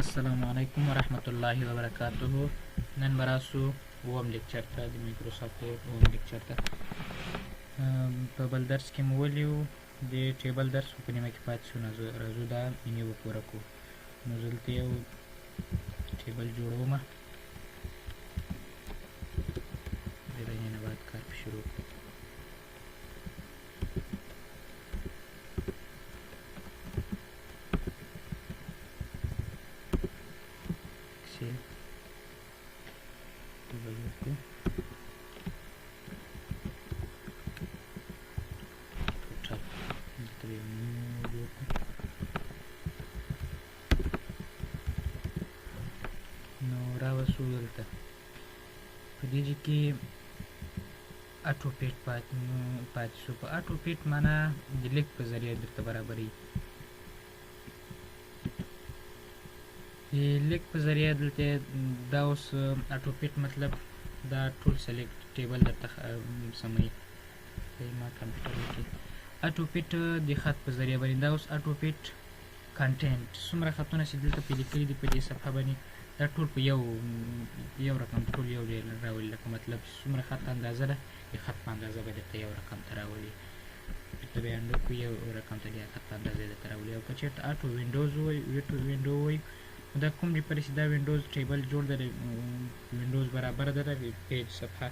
السلام علیکم ورحمت الله وبرکاته. نن براسو اوم لیکچر ته د مایکروسافټ اوم لیکچر ته په بل درس کې مو ولیو د ټیبل درس په نیمه کې پاتې شو. راځو دا منیو به پوره کړو. نو زه دلته یو ټیبل جوړوم. د دې نه بعد کار شروع کړو. په دې کې اټو پیټ پاتې شو. په اټو پیټ معنا د لیک په ذریعه درته برابري. د لیک په ذریعه دلته دا اوس اټو پیټ مطلب دا ټول سلیکټ ټیبل درته سموي. ما کمپیوټر کې اټو پیټ د خط په ذریعه باندې دا اوس اټو پیټ کنټینټ څومره خطونه چې دلته په لیکلي دي په دې صفحه باندې دا ټول په یو رقم ټول یو ډیر راولي. لکه مطلب څومره خط اندازه ده د خط په اندازه به درته یو رقم ته راولي. درته به انډو کو یو رقم ته د خط په اندازه درته راولي. او که چېرته اټو وینډوز وایي وینډو وایي دا کوم ډي پرې چې دا وینډوز ټیبل جوړ ده وینډوز برابر ده د پیج صفحه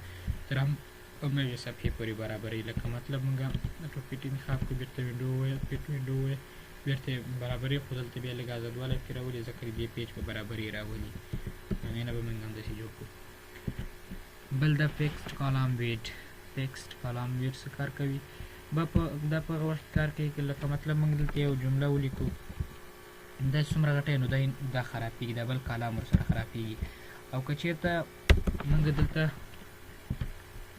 تر همغې صفحې پورې برابري. لکه مطلب موږ اټو پیټ انتخاب کړو بیرته وینډو وایي پیټ وینډو وایي بیرته برابري خو دلته بیا لږ ازادوالی پرې راولي ځکه د دې پیج په برابري راولي. نه به موږ همداسې جوړ کړو. بل دا فیکسډ کالم ویډ. فیکسډ کالم ویډ څه کار کوي؟ دا په هغه وخت کار کوي که لکه مطلب موږ دلته یو جمله ولیکو دا څومره غټه نو دا خرابېږي دا بل کالم ورسره خرابېږي. او که چېرته موږ دلته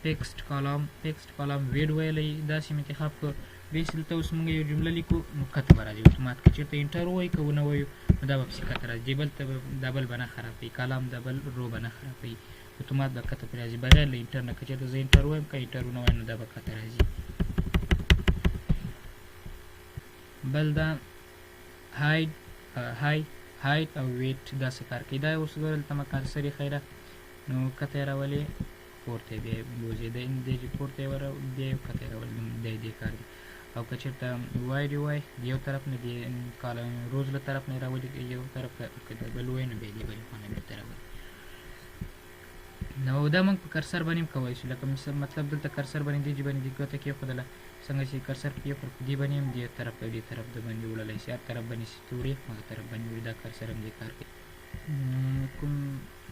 فیکسډ کالم ویډ ویلی داسې م انتخاب کړو بیس دلته اوس موږ یو جمله لیکو نو کته به راځي اتومات. که چېرته انټر ووایي که ونه وایو نو دا به پسې کته راځي. دې بل ته دا بل به نه خرابوي کالم دا بل رو به نه خرابوي اتومات به کته پرې راځي بغیر له انټر نه. که چېرته زه انټر ووایم که انټر ونه وایم نو دا به کته راځي. بل دا هایټ او ویټ دا څه کار کوي؟ دا اوس دلته مکان سري خیره نو کته یې راولې پورته بیا یې بوځي دی پورته یې بیا یې کته یې راولي دی دې کار دی. او که چېرته وای دی وای د یو طرف نه د روز له طرف نه یې راولي یو طرف که د بل وای نو بیا دې بلې خوا نه بېرته راولي. نو دا موږ په کرسر باندې هم کولی شو. لکه مطلب دلته کرسر باندې دې باندې دې ګوته کېښودله څنګه چې کرسر کېښود په دې باندې هم دې طرف ته دې طرف د باندې وړلی شي. هر طرف باندې چې ته وړې هغه طرف باندې وړي. دا کرسر هم دې کار کوي. کوم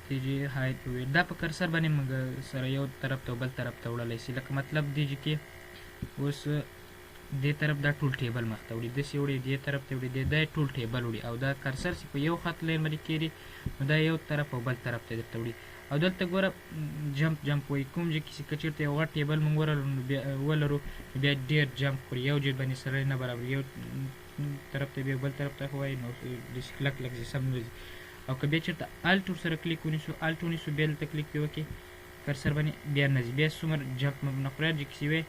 دیجی هایټ ویټ دا په کرسر باندې موږ سره یو طرف ته بل طرف ته وړلی شي. لکه مطلب دیجی کې اوس دې طرف دا ټول ټیبل مخ ته وړي داسې وړي دې طرف ته وړي دا ټول ټیبل وړي. او دا کرسر چې په یو خط لاین باندې کېږي نو دا یو طرف او بل طرف ته درته وړي. او دلته ګوره جمپ وایي کوم ځای کې چې که چېرته یو غټ ټیبل موږ ولرو بیا ډېر جمپ خوري یو ځای باندې سره نه برابر یو طرف ته بیا بل طرف ته وایي نو داسې کلک ځي سم نه ځي. او که بیا چېرته الټ ورسره کلیک ونیسو الټ ونیسو بیا دلته کلیک پرې وکړې کرسر باندې بیا نه ځي بیا څومره جمپ نه خوري هر ځای کې چې وی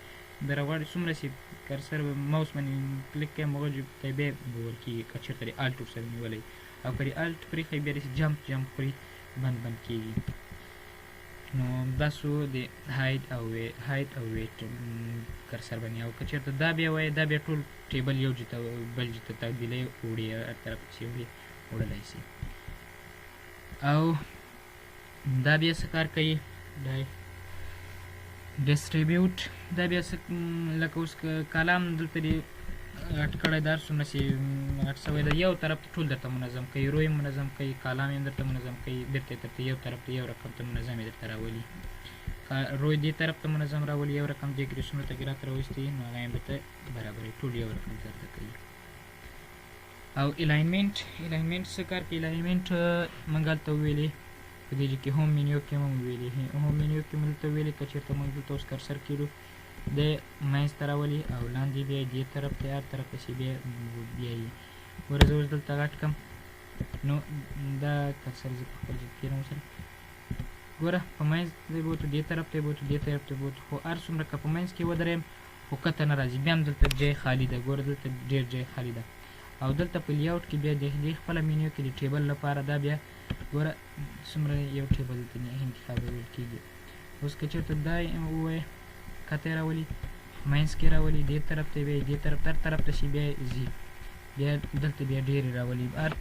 در غواړي څومره چې کرسر ماوس باندې کلیک کړئ هغه ځای ته بیا وول کېږي که چېرته د الټ ورسره نیولی. او که د الټ پرېښئ بیا داسې جمپ خوري بند کېږي. نو دا سو د هایټ او ویټ کرسر باندې. او که چېرته دا بیا وایي دا بیا ټول ټیبل یو ځای ته بل ځای ته تبدیلوي وړي هر طرف چې وړي وړلی شي. او دا بیا څه کار کوي ډسټریبیوټ. دا بیا لکه اوس کالم دلته دې اټ کړی دا څومره چې اټ شوی ده یو طرف ته ټول درته منظم کوي رو یې منظم کوي کالم یې درته منظم کوي بېرته یې درته یو طرف ته یو رقم ته منظم یې درته راولي. رو یې دې طرف ته منظم راولي یو رقم دې کې څومره تغیرات راوستي نو هغه یې درته برابروي ټول یو رقم درته کوي. او الاینمنټ څه کار کوي؟ الاینمنټ موږ هلته وویلې په دې کې هوم منیو کې هم وویلې هوم منیو کې مو دلته وویلې که چېرته موږ دلته اوس کرسر کېږو د منځ ته راولي او لاندې بیا دې طرف ته هر طرف ته چې بیا یي ګوره زه اوس دلته غټ کړم نو دا کرسر زه په خپل ځای کې کېږم سره ګوره په منځ ته یې بوتو دې طرف ته یې بوتو دې طرف ته یې بوتو خو هر څومره که په منځ کې ودرېیم خو کته نه راځي بیا هم دلته ځای خالي ده. ګوره دلته ډېر ځای خالي ده. او دلته په لیاوټ کې بیا د دې خپله مینیو کې د ټیبل لپاره دا بیا ګوره څومره یو ټیبل ته انتخابول کېږي. اوس که چېرته دا ووایه کته یې راولي منځ کې راولي دې طرف ته بیا دې طرف هر طرف ته شي بیا ځي بیا دلته بیا ډېرې راولي هر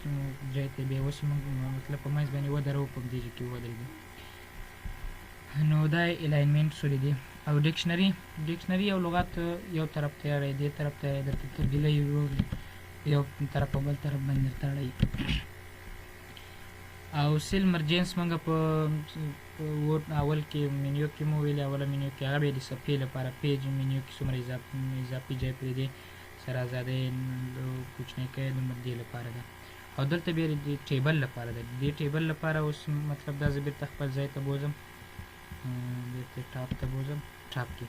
ځای ته بیا اوس موږ مطلب په منځ باندې ودرو په دې ځای کې ودرېږو. نو دا الاینمنټ سوري دی. او ډکشنري او لغت یو طرف ته راړی دې طرف ته درته تبدیلوي یو طرف په بل طرف باندې درته اړوي. او سیل مرجنس موږ په اول کې منیو کې مو ویلې اوله منیو کې هغه بیا د صفحې لپاره پیج منیو کې څومره اضافي ځای پرېږدي سره ازادۍ کوچنی کوي دومره دې لپاره ده. او دلته بیا د ټیبل لپاره ده. دې ټیبل لپاره اوس مطلب دا زه بیرته خپل ځای ته بوځم بیرته ټاپ ته بوځم ټاپ کې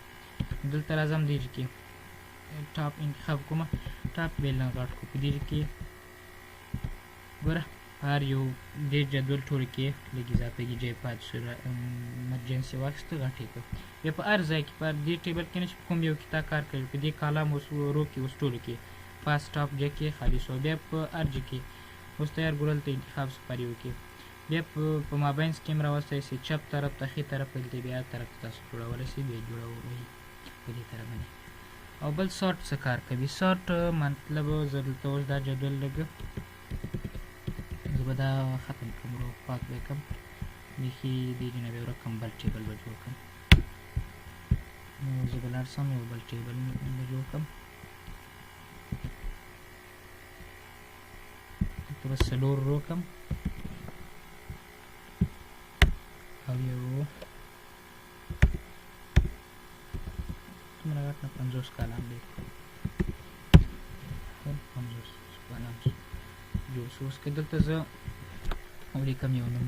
دلته راځم دې کې ټاپ انتخاب کوم ټاپ بیل غاټ کو په دې کې ګوره هر یو دې جدول ټول کې لږ اضافه کې ځای پاتې شو ایمرجنسي واخیسته غټې کړه بیا په هر ځای کې په دې ټیبل کې نه چې کوم یو کې تا کار کوي په دې کالم اوس رو کې اوس ټولو کې فاست ټاپ ځای کې خالي شو بیا په هر ځای کې اوس تیار ګورل ته انتخاب سپاري وکړي بیا په مابینس کې هم راوستی سي چپ طرف ته ښي طرف ته دلته بیا هر طرف ته تاسو جوړولی سي بیا جوړوئ په دې طرف باندې. او بل سارټ څه کار کوي سارټ مطلب زه دلته اوس دا جدول لږ زه به دا ختم کړم ورو پاک به کړم بیخي دې ځای نه به ورکړم بل ټیبل به جوړ کړم نو زه به لاړ شم یو بل ټیبل به جوړ کړم دلته به څلور رو کړم او یو څومره غټ نه 50 کالم دی 50 کالم جوړ شو. اوس که دلته زه ولیکم یو نوم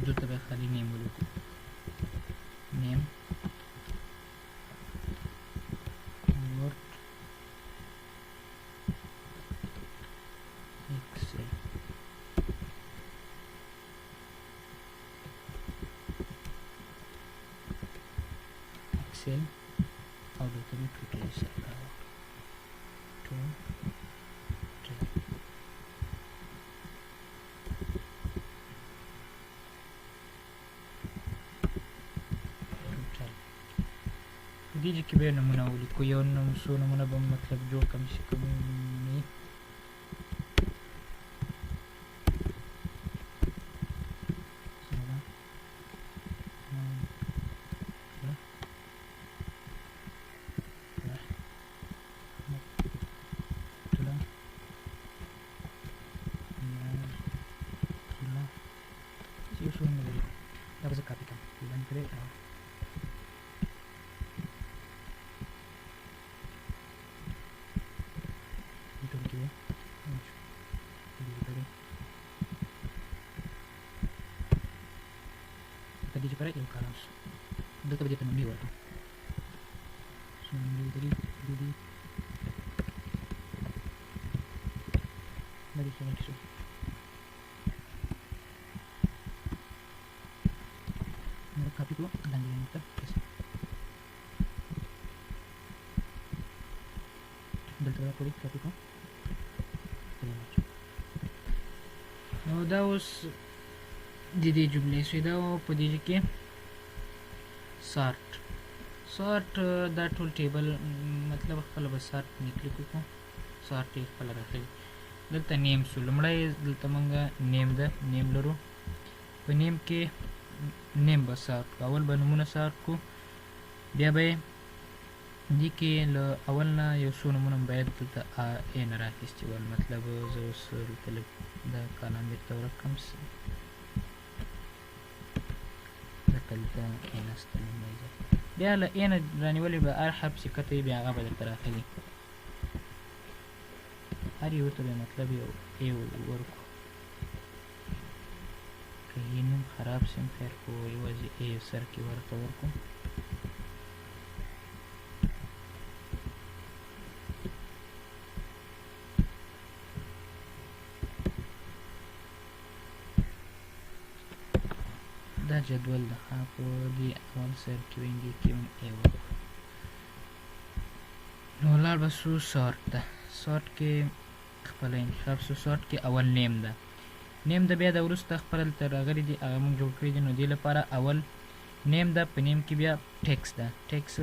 دلته به خالي نیم ولیکو نیم ورډ ایکسل او دلته به ټوټل حساب راوړو دې ځای کې به نمونه ولیکو یو څو نمونه به مطلب جوړ کړم چې کوم وي دا به زه کاپي کړم لاندې کړئ tadi sekarang yang kalas udah tadi kita membiwa tuh seminggu tadi dari sana di sini mereka itu dan dia kita udah terlalu tapi kok نو دا اوس د دې جملې سوی دا په دې کې سارت دا ټول ټیبل مطلب خپل به سارت نکلیک وکړو سارت یې خپل راخلي دلته نیم سو لومړی دلته موږ نیم لرو په نیم کې نیم به سارت کو اول به نومونه سارت کو بیا به دې کې له اول نه یو څو نومونه باید دلته ا نه راخیستي ول مطلب زه اوس دلته دا کالم بیرته ورکړم دلته ا نستلم بیا له ا نه رانیولې به هر حرف چې کته وي بیا هغه به درته راخلي هر یو ته به مطلب یو ا ورکړو که یې نوم خراب سي هم خیر خو یوازې ا سر کې ورته ورکړو دا جدول د په دې اول سر کې وینګي کې ای ورکړو نو لاړ به سو سارت ده سارت کې خپله انتخاب سو. سارت کې اول نیم ده، نیم د بیا د وروسته خپله دلته راغلي دي هغه موږ جوړ کړي دي. نو دې لپاره اول نیم ده، په نیم کې بیا ټیکس ده، ټیکس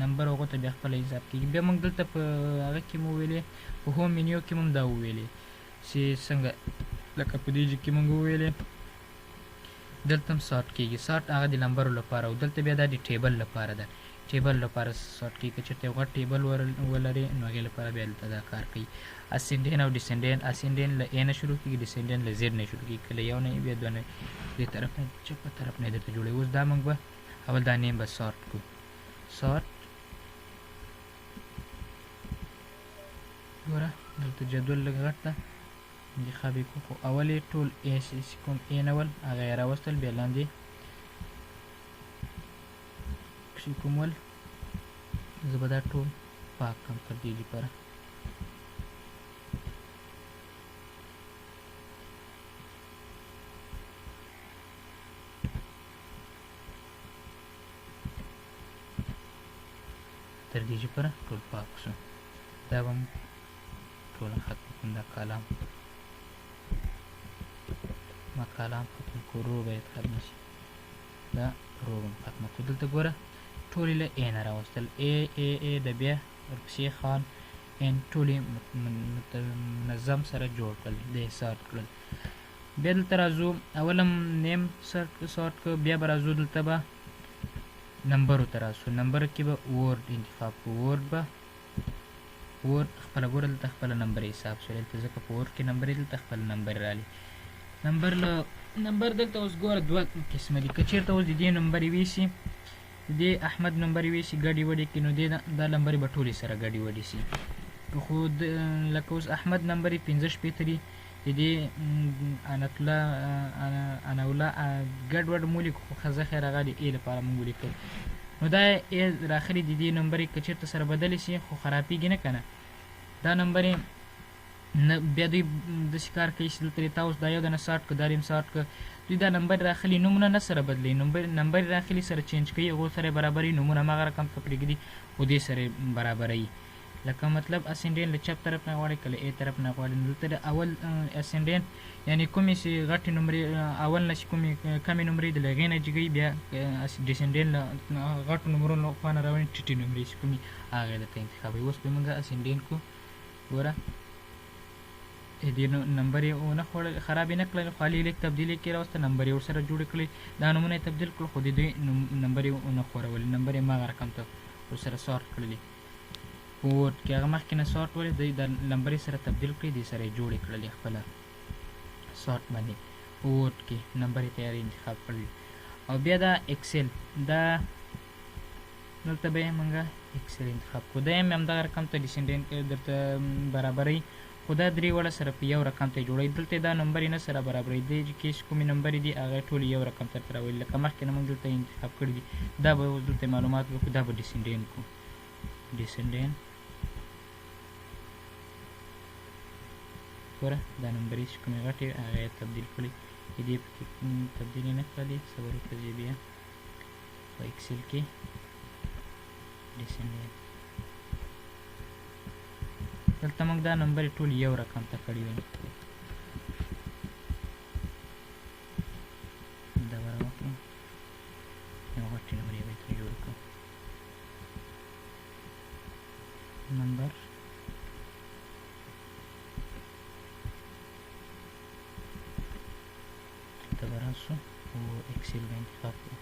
نمبر هغو ته بیا خپله حساب کېږي. بیا موږ دلته په هغه کې مو وویلې، په هوم منیو کې مو دا وویلې چې څنګه لکه په دې کې مونږ وویلې دلته هم سارت کېږي. سارت هغه د نمبرو لپاره او دلته بیا دا د ټیبل لپاره ده، ټیبل لپاره سارت کېږي. که چېرته یو غټ ټیبل ولرې نو هغې لپاره بیا دلته دا کار کوي. اسینډین او ډیسینډین، اسینډین له A نه شروع کېږي، ډیسینډین له Z نه شروع کېږي، کله یو نه بیا دوه نه دې طرف نه چپه طرف نه درته جوړوي. اوس دا موږ به اول دا نیم به سارت کړو. سارت ګوره دلته جدول لږ غټ ده، انتخاب یې کړو، خو اول یې ټول کوم A نه ول هغه یې راوستل، بیا لاندې کښې کوم ول زه به دا ټول پاک کړم تر دې لپاره. تر دې لپاره ټول پاک شو. دا به م ټوله ختم کړم، دا کالم ما کالم ختم کړو، رو باید ختم شي، دا رو به م ختمه کړو. دلته ګوره ټولې له A نه راوستل، A د بیا ورپسې خان N ټولې منظم سره جوړ کړل، د سارت کړل. بیا دلته راځو اول هم نیم سارت کړو، بیا به راځو دلته به نمبرو ته راسو. نمبر کې به ورډ انتخاب کړو، ورډ به ورډ خپله ګوره دلته خپله نمبر حساب شو، دلته ځکه په ورډ کې نمبر دلته خپل نمبر راغلی. نمبر له نمبر دلته اوس ګوره دوه قسمه دي. که چېرته اوس د دې نمبر یې ویسي، د دې احمد نمبر یې ویسي ګډې وډې کړي، نو دا نمبرې به ټولې سره ګډې وډې سي. خو لکه اوس احمد نمبر یې 15 شپېته دي، د دې اناوله ګډ وډ مو لیکو، خو ښه خیر هغه د A لپاره مونږ ولیکل. نو دا A راخلي د دې نمبر یې که چېرته سره بدلې سي خو خرابېږي نه که نه. دا نمبر یې بیا دوی داسې کار کوي چې دلته تا اوس دا یو دانه سارت کړه، دا دې هم سارت کړه، دوی دا نمبر راخلي نومونه نه سره بدلوي، نمبر راخلي سره چینج کوي، هغو سره یې برابروي، نومونه هماغه رقم ته پرېږدي خو دې سره یې برابروي. لکه مطلب اسینډین له چپ طرف نه غواړي، کله A طرف نه غواړي. دلته د اول اسینډین یعنې کومې چې غټې نمرې اول نه چې کومې کمې نمرې د له هغې نه جګوي، بیا ډیسینډین له غټو نمرو له خوا نه راوړي ټیټې نمرې چې کومې هغه یې درته انتخابوي. اوس به موږ اسینډین کړو، ګوره دې نمبر یې ونه خوړل، خراب یې نه کړل، خالي لیک تبدیل یې کړې راوسته، نمبر یې ورسره جوړې کړې، دا نومونه یې تبدیل کړل، خو د دوی نمبر یې ونه خورولي، نمبر یې هماغه رقم ته ورسره سارت کړلې. په ورډ کې هغه مخکې نه سارت ولې دوی دا نمبر یې سره تبدیل کړې، دې سره یې جوړې کړلې خپله سارت باندې. په ورډ کې نمبر یې تیارې انتخاب کړلې. او بیا دا اکسل، دا دلته به یې موږ اکسل انتخاب کړو، دا یې همدغه رقم ته ډیسینډین درته برابروي، خو دا درې واړه سره په یو رقم ته جوړوي. دلته دا نمبر یې نه سره برابروي، دې کې چې کومې نمبرې دي هغه ټولې یو رقم ته راولي. لکه مخکې نه موږ دلته انتخاب کړي دي، دا به اوس دلته معلومات وکړو، دا به ډیسینډین کړو، ډیسینډین. ګوره دا نمبرې چې کومې غټې هغه یې تبدیل کړي، دې پکې تبدیل یې نه کړلې، صبر وکړئ بیا په اکسل کې ډیسینډین. دلته موږ دا نمبر ټول یو رقم ته کړي وي، دا به راوکړو، یو غټې نمرې به یې ترې جوړ کړو، نمبر دلته به راسو او اکسل به انتخاب کړو،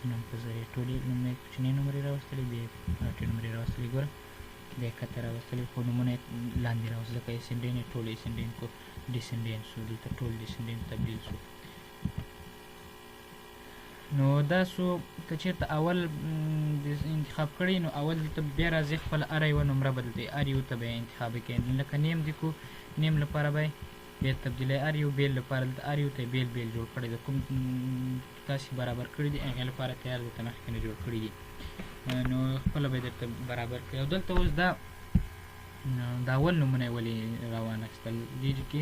نوم په ذریعه ټولې لومړی کوچنۍ نمرې راوستلې، بیا یې غټې نمرې راوستلې، ګوره بیا یې کته راوستلې، خو نومونه یې لاندې راوستل، لکه اسینډین یې ټول اسینډین کړو، ډیسینډین شو، دلته ټول ډیسینډین تبدیل شو. نو دا سو که چېرته اول انتخاب کړی، نو اول دلته بیا راځي خپله هره یوه نمره به دلته هر یو ته به یې انتخاب کوي. لکه نیم دې کړو، نیم لپاره به یې بیا تبدیلوي، هر یو بیل لپاره دلته هر یو ته یې بیل بیل جوړ کړی دی، کوم تاسې برابر کړي دي هغې لپاره تیار درته مخکې نه جوړ کړي دي، نو خپله به یې درته برابر کړي. او دلته اوس دا اول نومونه یې ولې راوانخیستل، دې کې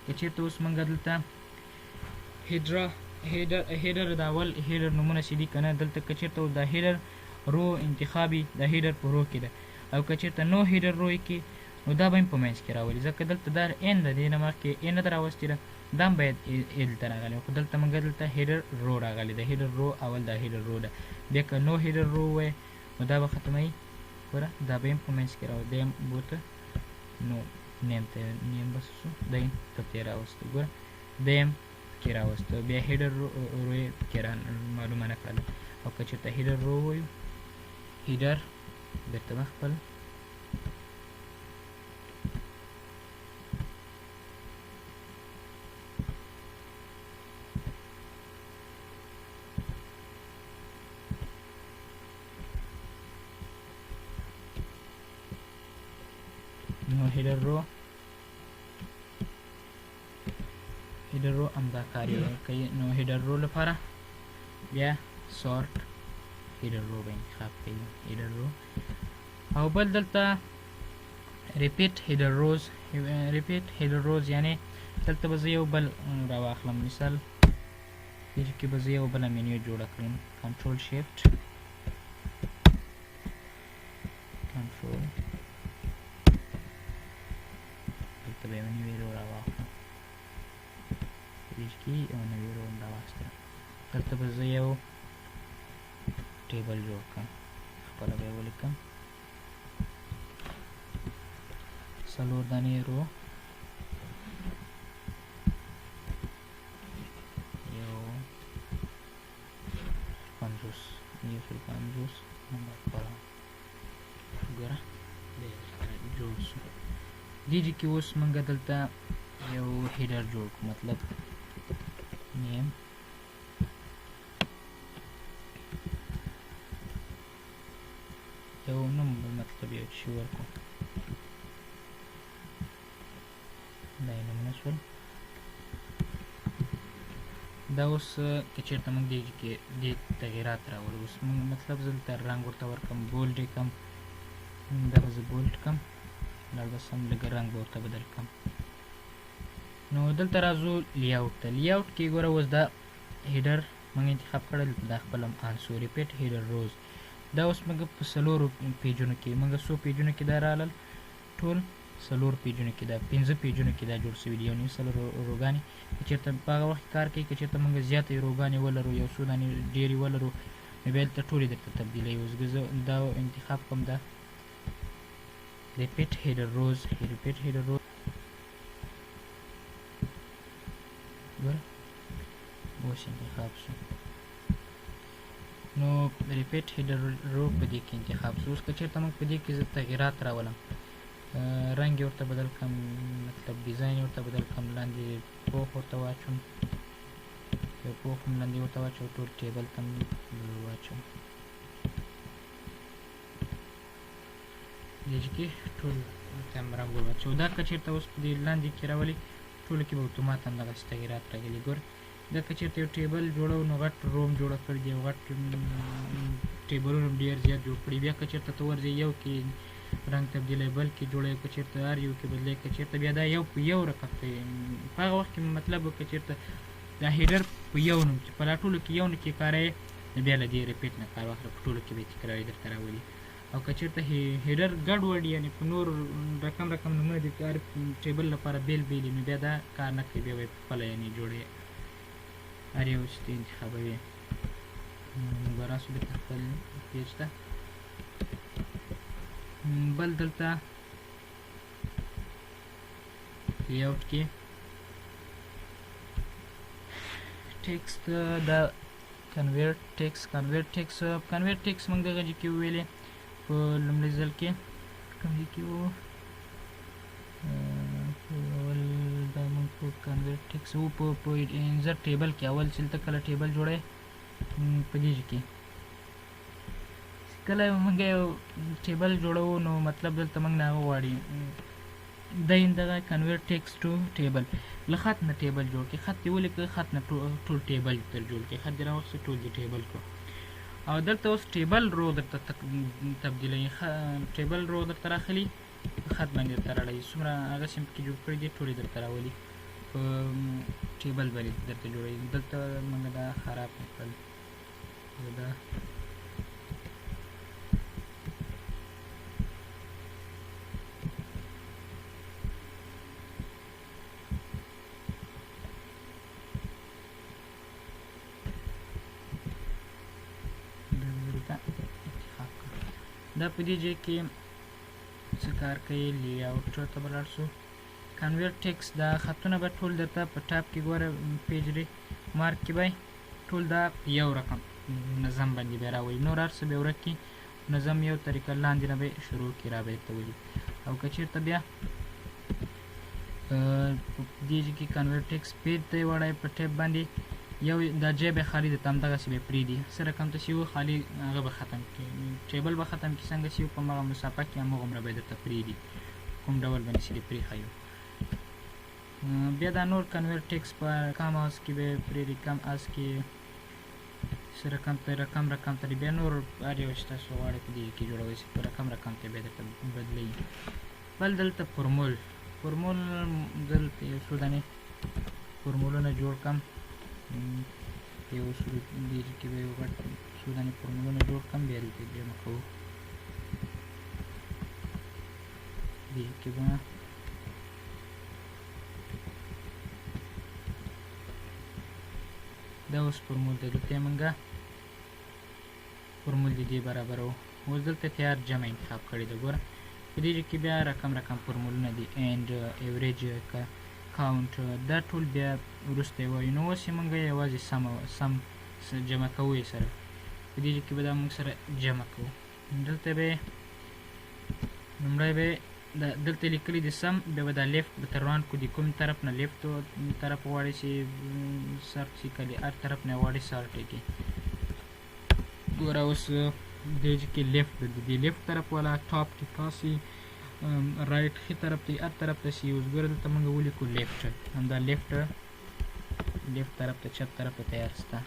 که چېرته اوس موږ دلته هیډر د اول هیډر نومونه چې دي که نه، دلته که چېرته اوس دا هیډر رو انتخابي، دا هیډر په رو کې ده، او که چېرته نو هیډر رو کې نو دا به هم په منځ کې راولي، ځکه دلته دا ان د دې نه مخکې ان نه ده راوستې ده، دا هم باید دلته راغلی خو دلته موږ دلته هیډر رو راغلی ده، هیډر رو اول دا هیډر رو ده. بیا که نو هیډر رو وای نو دا به ختموي، ګوره دا به هم په منځ کې راولي، دا هم بوته نو نیم ته نیم بس شو، دا هم دلته یې راوسته، ګوره دا هم کې راوسته. بیا هیډر رو یې کې را معلومه نه کړله. او که چېرته هیډر رو وایو، هیډر بېرته به خپل نو هیډر رو همدا کار کوي. نو هیډر رو لپاره بیا سورت هیډر رو به انتخاب کوي، هیډر رو. او بل دلته ریپیټ هیډر روز یعنی دلته به زه یو بل راواخلم، مثال دې کې به زه یو بله منیو جوړه کړم، کنټرول شیفټ کنټرول، دلته به یې نوی رو راواخلم، دې کې یو نوی رو هم راواخیستم. دلته به زه یو ټیبل جوړ کړم، خپله به یې ولیکم، څلور دانې رو، یو 50 نمبر خپله ګوره جوړ شو. دې کې اوس موږ دلته یو هیډر جوړ کړو، مطلب نیم یو نوم مطلب یو شي ورکړو، دا یې نومونه شول. دا اوس که چېرته موږ دې تغییرات راولو، اوس موږ مطلب زه دلته رنګ ورته ورکړم، بولډ یې کړم، دا به زه بولډ کړم، لاړ بس هم لږ رنګ به ورته بدل کړم. نو دلته راځو لیاوټ ته. لیاوټ کې ګوره اوس دا هیډر موږ انتخاب کړل، دا خپل هم آنسو ریپیټ هیډر روز. دا اوس موږ په څلورو پیجونو کې، موږ څو پیجونو کې دا رالل، ټول څلور پیجونو کې، دا 5 پیجونو کې دا جوړ شوي دي، یو نیم سل روګانې. که چېرته په هغه وخت کار کوي، که چېرته موږ زیاتې روګانې ولرو، یو څو دانې ډېرې ولرو، نو بیا دلته ټولې درته تبدیلوي. اوس زه دا انتخاب کوم، دا ریپیټ هیډر روز، ریپیټ هیډر روز ګوره اوس انتخاب شو. نو ریپیټ هیډر رو په دې کې انتخاب شو. اوس که چېرته موږ په دې کې زه تغییرات راولم، رنګ یې ورته بدل کړم، مطلب ډیزاین یې ورته بدل کړم، لاندې پوښ ورته واچوم، یو پوښ هم لاندې ورته واچوم، ټول ټیبل ته هم واچوم، دې کې ټول ته هم رنګ واچوم. دا که چېرته اوس په دې لاندې کې راولي، ټولو کې به اتومات هم دغسې تغییرات راغلي. ګور دا که چېرته یو ټیبل جوړو نو غټ روم جوړه کړي دي، غټ ټیبلونه هم ډېر زیات جوړ کړي. بیا که چېرته ته ورځې یو کې رنګ تبدیلوي، بل کې جوړوي، که چېرته هر یو کې بدلوي، که چېرته بیا دا یو په یو رقم کوي. په هغه وخت کې مطلب که چېرته دا هیډر په یو نوم چې په لا ټولو کې یو نه کې کاروې، نو بیا له دې ریپیټ نه کار واخله، په ټولو کې به یې تکراري درته راولي. او که چېرته هیډر ګډوډ یعنې په نور رقم نومونه دي، هر ټیبل لپاره بیل بیل نو بیا دا کار نه کوي، بیا به یې خپله یعنې جوړوي، هر یو چې ته انتخابوي. موږ به راسو بېرته خپل پیج ته. بل دلته لیاوټ کې ټیکسټ، دا کنورټ ټیکسټ موږ دغه کې وویلې په لومړي ځل کې، کوم ځای کې وو، اول دا موږ په کنورټ ټیکسټ وو په انزر ټیبل کې، اول چې ته کله ټیبل جوړوې په دې کې کله موږ یو ټیبل جوړوو، نو مطلب دلته موږ نه هغه غواړي دغه کنورټ ټیکسټ ټو ټیبل، له خط نه ټیبل جوړ کړي، خط دې ولیکه، خط نه ټول ټیبل در جوړ کړي، خط دې راوستې ټول دې ټیبل کړو. او دلته اوس ټیبل رو درته تبدیلوي، ټیبل رو درته راخلي، خط باندې درته راړوي، څومره هغه سیم کې جوړ کړي دي ټول یې درته راولي، په ټیبل باندې درته جوړوي. دلته موږ دا خراب نه کړل، دا دا په دې ځای کې څه کار کوي لی آوټ ته به لاړ شو کنورټ ټیکسټ دا خطونه به ټول درته په ټاپ کې ګوره پیج مارک کې به ټول دا یو رقم نظم باندې به راولي نور هر څه به ورک کړي نظم یو طریقه لاندې نه به شروع کړي را به درته ولي او که چېرته بیا دې ځای کې کنورټ ټیکسټ پیج ته یې وړی په ټیپ باندې یو دا ځای به خالي درته همدغسې به پرېږدي څه رقم ته چې و خالي هغه به ختم کړي ټیبل به ختم کړي څنګه چې په همغه مسافه کې همغومره به درته پرېږدي کوم ډول باندې چې دې پرېښیو بیا دا نور کنورټ ټیکسټ په کم آس کې به پرېږدي کم آس کې څه رقم ته رقم ته بیا نور هر یو چې تاسو غواړئ په دې کې جوړوئ چې په رقم ته بیا درته بدلوي بل دلته فورمول دلته یو څو دانې فورمولونه جوړ کړم یو څو دې کې به یو غټ څو دانې فورمولونه جوړ کړم بیا دلته جمع کوو دې کې به دا اوس فورمول دی دلته یې موږ فورمول د دې برابر و اوس دلته تیار جمع انتخاب کړی ده ګوره په دې کې بیا رقم فورمولونه دي اینډ ایوریج کاونټ دا ټول بیا وروسته یې وایو نو اوس یې موږ یوازې سم جمع کوو یې سره په دې کې به دا موږ سره جمع کوو دلته به لومړی به دلته لیکلي دي سم بیا به دا لیفټ به تر روان کړو د کوم طرف نه لیفټ طرف غواړئ چې سرټ شي که هر طرف نه غواړئ سرټ یې کړي ګوره اوس دې کې لیفټ د دې لیفټ طرف والا ټاپ کې پاسي رایټ ښي طرف ته هر طرف ته شي اوس ګوره دلته موږ ولیکو لیفټ همدا لیفټ طرف ته چپ طرف ته تیار سته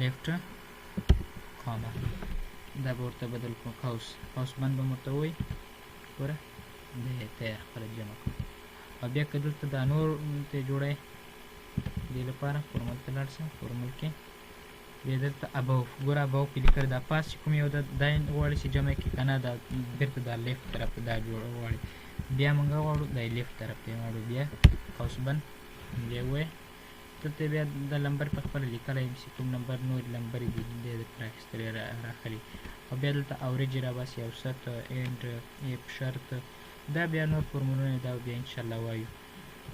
لیفټ کاما دا به ورته بدل کړو قوس بند به مو ورته ووایي ګوره دا یې تیار خپله جمع کړو او بیا که دلته دا نور ته جوړی دې لپاره فورمول ته لاړ شه فورمول کې بیا دلته اباو ګوره اباو کې لیکلی دا پاس چې کوم یو دا غواړي چې جمع کړي که نه دا بېرته دا لیفټ طرف ته دا جوړ غواړي بیا موږ غواړو دا لیفټ طرف ته یې غواړو بیا قوس بند بیا ووایي دلته بیا د لمبر په خپله لیکلی یم چې کوم نمبر نور لمبرې دي دی درته رااخیستلی راخلي او بیا دلته اوریج یې راباسي اوسط اینډ ایف شرط دا بیا نور فورمولونه دا بیا انشاءالله وایو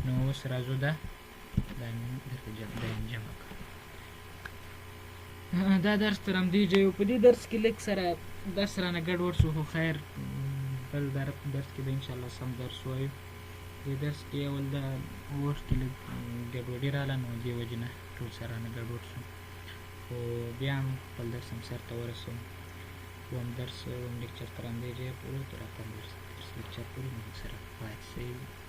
نو اوس راځو دا درته جمع کړو دا درس تر همدې ځای په دې درس کې لږ سره درس رانه ګډوډ شو خو خیر بل درس کې به انشاءالله سم درس وایو دې درس کې اول د وخت کې لږ ګډوډي راغله نو دې وجې نه ټول سره رانه ګډوډ شو خو بیا هم خپل درس هم سر ته ورسوم اووم درس اووم لیکچر تر همدې ځایه پورې تر اتم درس لیکچر پورې موږ سره پاتې شئ